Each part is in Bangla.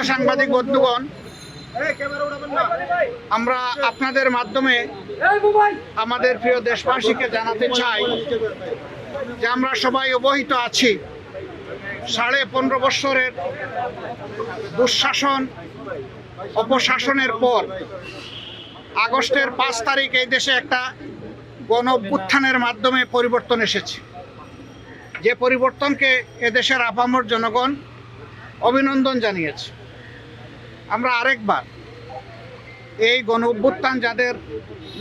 সাংবাদিক বন্ধুগণ, আমরা আপনাদের মাধ্যমে আমাদের প্রিয় দেশবাসীকে জানাতে চাই যে আমরা সবাই অবহিত আছি 15.5 বছরের দুঃশাসন অপশাসনের পর আগস্টের 5 তারিখ এই দেশে একটা গণ অভ্যুত্থানের মাধ্যমে পরিবর্তন এসেছে। যে পরিবর্তনকে এদেশের আপামর জনগণ অভিনন্দন জানিয়েছে। আমরা আরেকবার এই গণ অভ্যুত্থান যাদের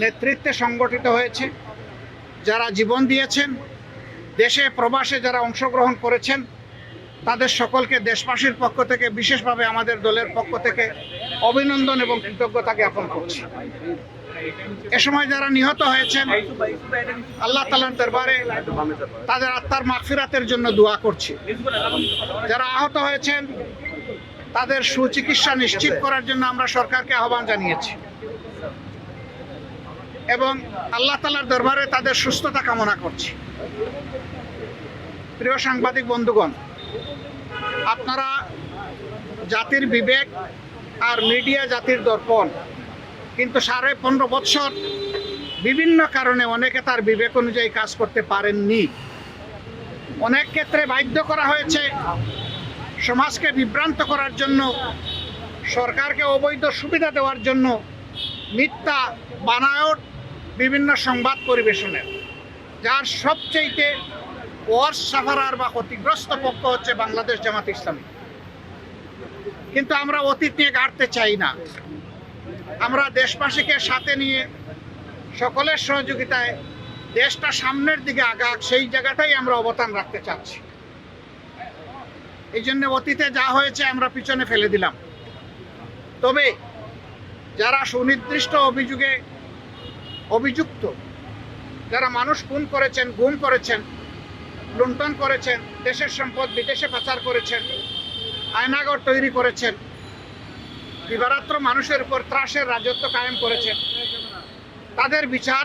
নেতৃত্বে সংগঠিত হয়েছে, যারা জীবন দিয়েছেন, দেশে প্রবাসে যারা অংশগ্রহণ করেছেন, তাদের সকলকে দেশবাসীর পক্ষ থেকে বিশেষভাবে আমাদের দলের পক্ষ থেকে অভিনন্দন এবং কৃতজ্ঞতা জ্ঞাপন করছি। এ সময় যারা নিহত হয়েছেন, আল্লাহ তাআলার দরবারে তাদের আত্মার মাগফিরাতের জন্য দোয়া করছি। যারা আহত হয়েছেন তাদের সুচিকিৎসা নিশ্চিত করার জন্য আমরা সরকারকে আহ্বান জানিয়েছি এবং আল্লাহ তাআলার দরবারে তাদের সুস্থতা কামনা করছি। প্রিয় সাংবাদিক বন্ধুগণ, আপনারা জাতির বিবেক আর মিডিয়া জাতির দর্পণ, কিন্তু 15.5 বছর বিভিন্ন কারণে অনেকে তার বিবেক অনুযায়ী কাজ করতে পারেননি। অনেক ক্ষেত্রে বাধ্য করা হয়েছে সমাজকে বিভ্রান্ত করার জন্য, সরকারকে অবৈধ সুবিধা দেওয়ার জন্য মিথ্যা বানায়ট বিভিন্ন সংবাদ পরিবেশনের, যার সবচেয়ে ওয়ার্স্ট সাফারার বা ক্ষতিগ্রস্ত পক্ষ হচ্ছে বাংলাদেশ জামাত ইসলামী। কিন্তু আমরা অতীত নিয়ে গাড়তে চাই না। আমরা দেশবাসীকে সাথে নিয়ে সকলের সহযোগিতায় দেশটা সামনের দিকে আগাক, সেই জায়গাটাই আমরা অবদান রাখতে চাচ্ছি। এই জন্য অতীতে যা হয়েছে আমরা পিছনে ফেলে দিলাম। তবে যারা সুনির্দিষ্ট অভিযোগে অভিযুক্ত, যারা মানুষ খুন করেছেন, গুম করেছেন, লুণ্ঠন করেছেন, দেশের সম্পদ বিদেশে পাচার করেছেন, আয়নাগর তৈরি করেছেন, দিবারাত্র মানুষের উপর ত্রাসের রাজত্ব কায়েম করেছেন, তাদের বিচার,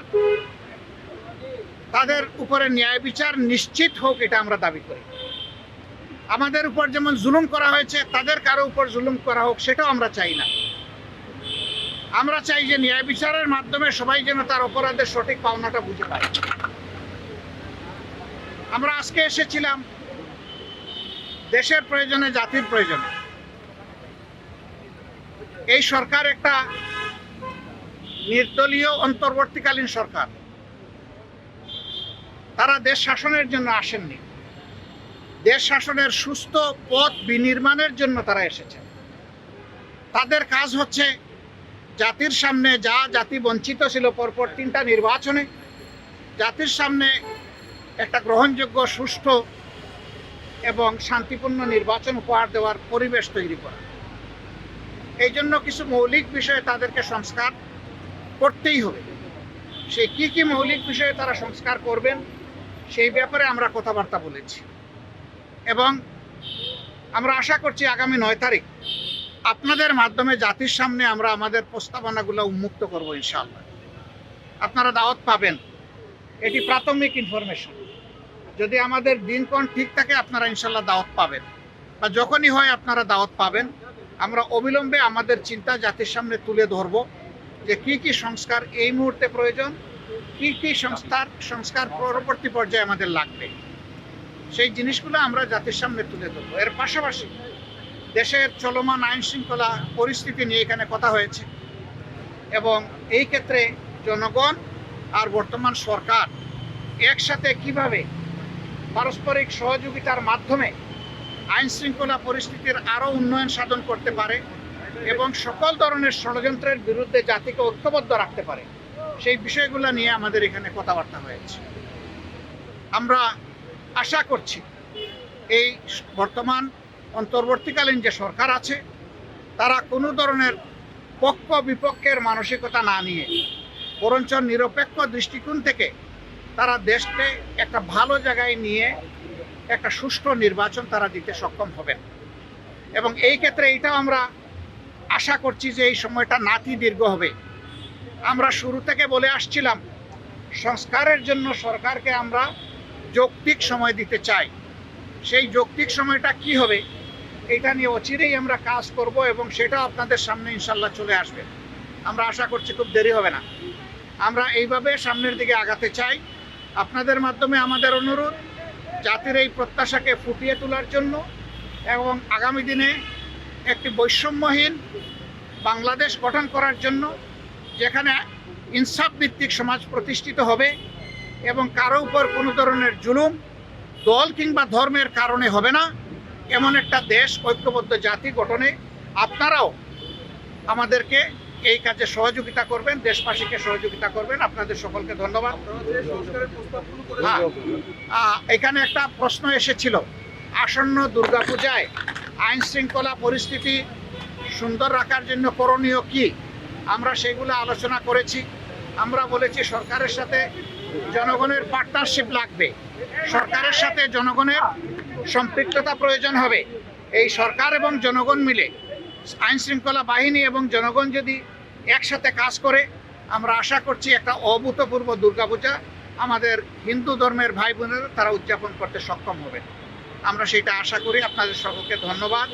তাদের উপরে ন্যায় বিচার নিশ্চিত হোক, এটা আমরা দাবি করি। আমাদের উপর যেমন জুলুম করা হয়েছে, তাদের কারো উপর জুলুম করা হোক, সেটাও আমরা চাই না। আমরা চাই যে ন্যায় বিচারের মাধ্যমে সবাই যেন তার অপরাধের সঠিক পাওনাটা বুঝে পায়। আমরা আজকে এসেছিলাম দেশের প্রয়োজনে, জাতির প্রয়োজনে। এই সরকার একটা নির্দলীয় অন্তর্বর্তীকালীন সরকার। তারা দেশ শাসনের জন্য আসেননি, দেশ শাসনের সুস্থ পথ বিনির্মাণের জন্য তারা এসেছেন। তাদের কাজ হচ্ছে জাতির সামনে, যা জাতি বঞ্চিত ছিল পরপর 3টা নির্বাচনে, জাতির সামনে একটা গ্রহণযোগ্য, সুষ্ঠু এবং শান্তিপূর্ণ নির্বাচন উপহার দেওয়ার পরিবেশ তৈরি করা। এই জন্য কিছু মৌলিক বিষয়ে তাদেরকে সংস্কার করতেই হবে। সেই কি মৌলিক বিষয়ে তারা সংস্কার করবেন, সেই ব্যাপারে আমরা কথাবার্তা বলেছি এবং আমরা আশা করছি আগামী 9 তারিখ আপনাদের মাধ্যমে জাতির সামনে আমরা আমাদের প্রস্তাবনাগুলো উন্মুক্ত করব ইনশাআল্লাহ। আপনারা দাওয়াত পাবেন, এটি প্রাথমিক ইনফরমেশন। যদি আমাদের দিনক্ষণ ঠিক থাকে আপনারা ইনশাআল্লাহ দাওয়াত পাবেন, বা যখনই হয় আপনারা দাওয়াত পাবেন। আমরা অবিলম্বে আমাদের চিন্তা জাতির সামনে তুলে ধরব যে কি সংস্কার এই মুহূর্তে প্রয়োজন, কি সংস্কার পরবর্তী পর্যায়ে আমাদের লাগবে, সেই জিনিসগুলো আমরা জাতির সামনে তুলে ধরব। এর পাশাপাশি দেশের চলমান আইন শৃঙ্খলা পরিস্থিতি নিয়ে এখানে কথা হয়েছে এবং এই ক্ষেত্রে জনগণ আর বর্তমান সরকার একসাথে কিভাবে পারস্পরিক সহযোগিতার মাধ্যমে আইন শৃঙ্খলা পরিস্থিতির আরও উন্নয়ন সাধন করতে পারে এবং সকল ধরনের ষড়যন্ত্রের বিরুদ্ধে জাতিকে ঐক্যবদ্ধ রাখতে পারে, সেই বিষয়গুলো নিয়ে আমাদের এখানে কথাবার্তা হয়েছে। আমরা আশা করছি এই বর্তমান অন্তর্বর্তীকালীন যে সরকার আছে, তারা কোনো ধরনের পক্ষ বিপক্ষের মানসিকতা না নিয়ে বরঞ্চ নিরপেক্ষ দৃষ্টিকোণ থেকে তারা দেশকে একটা ভালো জায়গায় নিয়ে একটা সুষ্ঠু নির্বাচন তারা দিতে সক্ষম হবেন। এবং এই ক্ষেত্রে এইটাও আমরা আশা করছি যে এই সময়টা নাতি দীর্ঘ হবে। আমরা শুরু থেকে বলে আসছিলাম সংস্কারের জন্য সরকারকে আমরা যৌক্তিক সময় দিতে চাই। সেই যৌক্তিক সময়টা কি হবে, এটা নিয়ে অচিরেই আমরা কাজ করব এবং সেটা আপনাদের সামনে ইনশাল্লাহ চলে আসবে। আমরা আশা করছি খুব দেরি হবে না। আমরা এইভাবে সামনের দিকে আগাতে চাই। আপনাদের মাধ্যমে আমাদের অনুরোধ জাতির এই প্রত্যাশাকে ফুটিয়ে তোলার জন্য এবং আগামী দিনে একটি বৈষম্যহীন বাংলাদেশ গঠন করার জন্য, যেখানে ইনসাফ ভিত্তিক সমাজ প্রতিষ্ঠিত হবে এবং কারো উপর কোনো ধরনের জুলুম দল কিংবা ধর্মের কারণে হবে না, এমন একটা দেশ, ঐক্যবদ্ধ জাতি গঠনে আপনারাও আমাদেরকে এই কাজে সহযোগিতা করবেন, দেশবাসীকে সহযোগিতা করবেন। আপনাদের সকলকে ধন্যবাদ। এখানে একটা প্রশ্ন এসেছিল, আসন্ন দুর্গাপূজায় আইন শৃঙ্খলা পরিস্থিতি সুন্দর রাখার জন্য করণীয় কি? আমরা সেগুলো আলোচনা করেছি। আমরা বলেছি সরকারের সাথে জনগণের পার্টনারশিপ লাগবে, সরকারের সাথে জনগণের সম্পৃক্ততা প্রয়োজন হবে। এই সরকার এবং জনগণ মিলে, আইন শৃঙ্খলা বাহিনী এবং জনগণ যদি একসাথে কাজ করে, আমরা আশা করছি একটা অভূতপূর্ব দুর্গাপূজা আমাদের হিন্দু ধর্মের ভাই বোনেরা তারা উদযাপন করতে সক্ষম হবে। আমরা সেটা আশা করি। আপনাদের সকলকে ধন্যবাদ।